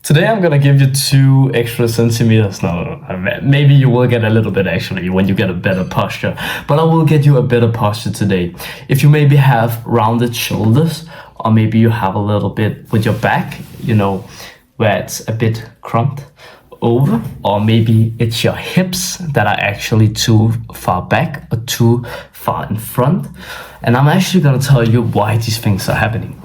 Today I'm gonna give you 2 extra centimeters. No, maybe you will get a little bit actually when you get a better posture. But I will get you a better posture today. If you maybe have rounded shoulders, or maybe you have a little bit with your back, where it's a bit crumped over, or maybe it's your hips that are actually too far back or too far in front. And I'm actually gonna tell you why these things are happening.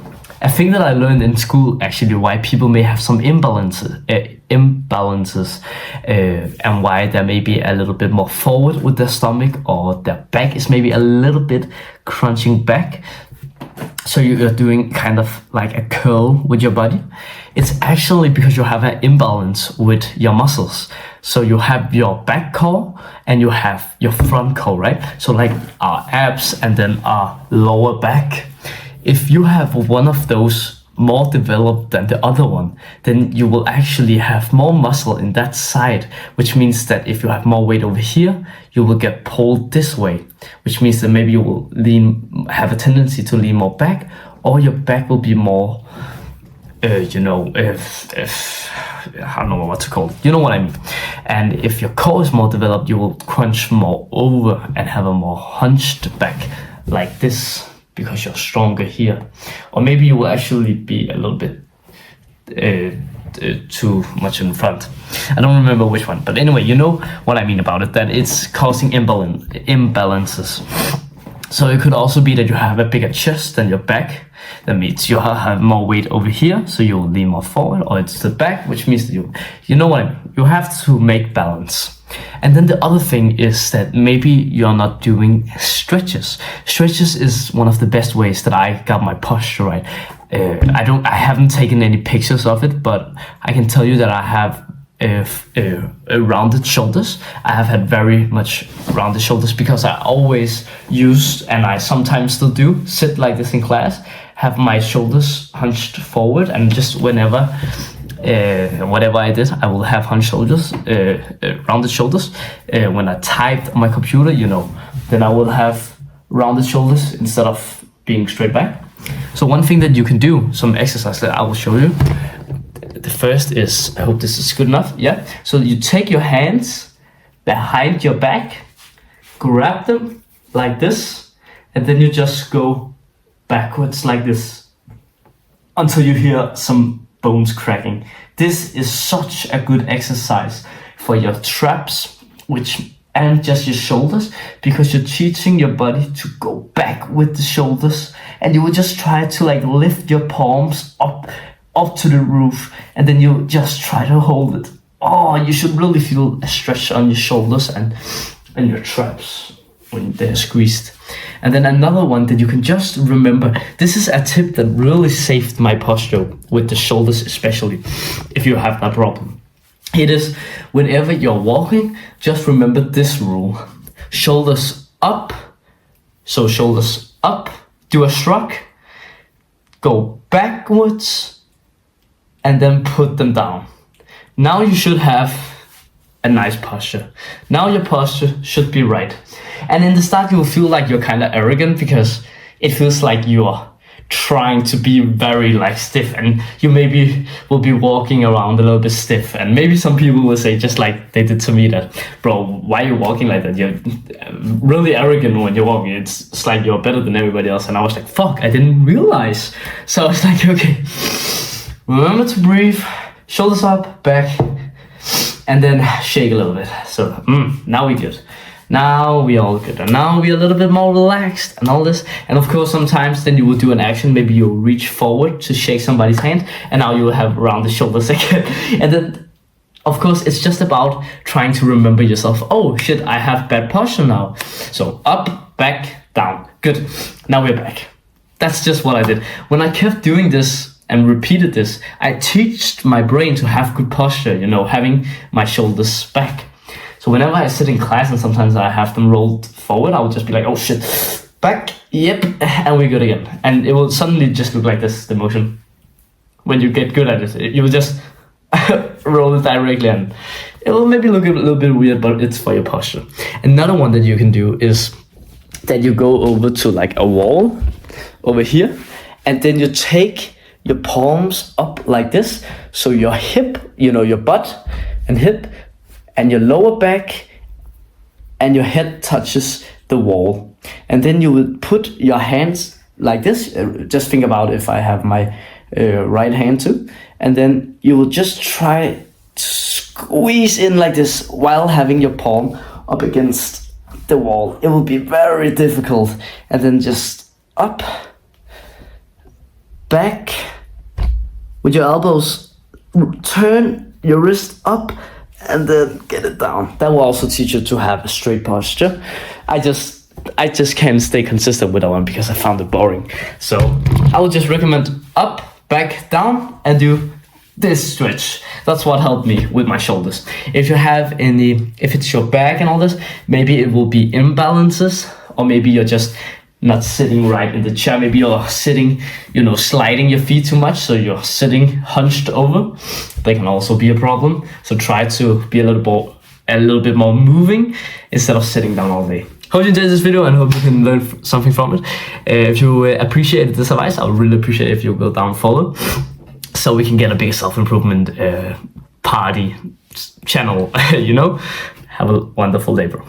A thing that I learned in school, actually, why people may have some imbalances, and why they're maybe a little bit more forward with their stomach, or their back is maybe a little bit crunching back. So you're doing kind of like a curl with your body. It's actually because you have an imbalance with your muscles. So you have your back core and you have your front core, right? So like our abs and then our lower back. If you have one of those more developed than the other one, then you will actually have more muscle in that side, which means that if you have more weight over here, you will get pulled this way, which means that maybe you will have a tendency to lean more back, or your back will be more, I don't know what to call it. You know what I mean? And if your core is more developed, you will crunch more over and have a more hunched back like this, because you're stronger here. Or maybe you will actually be a little bit too much in front. I don't remember which one, but anyway, you know what I mean about it, that it's causing imbalances. So it could also be that you have a bigger chest than your back. That means you have more weight over here, so you'll lean more forward, or it's the back, which means that you know what I mean. You have to make balance. And then the other thing is that maybe you're not doing stretches. Stretches is one of the best ways that I got my posture right. I haven't taken any pictures of it, but I can tell you that I have rounded shoulders. I have had very much rounded shoulders because I always used, and I sometimes still do, sit like this in class, have my shoulders hunched forward, and just whenever whatever I did, I will have hunched shoulders, rounded shoulders. When I typed on my computer, then I will have rounded shoulders instead of being straight back. So one thing that you can do, some exercise that I will show you. The first is, I hope this is good enough, yeah? So you take your hands behind your back, grab them like this, and then you just go backwards like this until you hear some bones cracking. This is such a good exercise for your traps, and just your shoulders, because you're teaching your body to go back with the shoulders, and you will just try to like lift your palms up to the roof, and then you just try to hold it. Oh, you should really feel a stretch on your shoulders and your traps when they're squeezed. And then another one that you can just remember, this is a tip that really saved my posture with the shoulders, especially if you have that problem. It is, whenever you're walking, just remember this rule. Shoulders up. So shoulders up, do a shrug, go backwards, and then put them down. Now you should have a nice posture. Now your posture should be right. And in the start, you will feel like you're kind of arrogant, because it feels like you're trying to be very like stiff, and you maybe will be walking around a little bit stiff. And maybe some people will say, just like they did to me, that, bro, why are you walking like that? You're really arrogant when you're walking. It's like you're better than everybody else. And I was like, fuck, I didn't realize. So I was like, okay, remember to breathe, shoulders up, back, and then shake a little bit. So now we good. Now we all good. And now we're a little bit more relaxed and all this. And of course, sometimes then you will do an action. Maybe you'll reach forward to shake somebody's hand, and now you will have rounded shoulders again. And then, of course, it's just about trying to remember yourself. Oh shit, I have bad posture now. So up, back, down. Good. Now we're back. That's just what I did. When I kept doing this and repeated this, I teached my brain to have good posture, having my shoulders back. So whenever I sit in class and sometimes I have them rolled forward, I will just be like, oh shit, back, yep, and we're good again. And it will suddenly just look like this, the motion. When you get good at it, you will just roll it directly, and it will maybe look a little bit weird, but it's for your posture. Another one that you can do is that you go over to like a wall over here, and then you take your palms up like this. So your hip, your butt and hip and your lower back and your head touches the wall. And then you will put your hands like this. Just think about if I have my right hand too. And then you will just try to squeeze in like this while having your palm up against the wall. It will be very difficult. And then just up, back, with your elbows, turn your wrist up and then get it down. That will also teach you to have a straight posture. I just can't stay consistent with that one because I found it boring. So I would just recommend up, back, down, and do this stretch. That's what helped me with my shoulders. If it's your back and all this, maybe it will be imbalances, or maybe you're just not sitting right in the chair. Maybe you're sitting, sliding your feet too much, so you're sitting hunched over. That can also be a problem. So try to be a little bit more moving instead of sitting down all day. Hope you enjoyed this video and hope you can learn something from it. If you appreciated this advice, I would really appreciate it if you go down and follow, so we can get a big self-improvement party channel. Have a wonderful day, bro.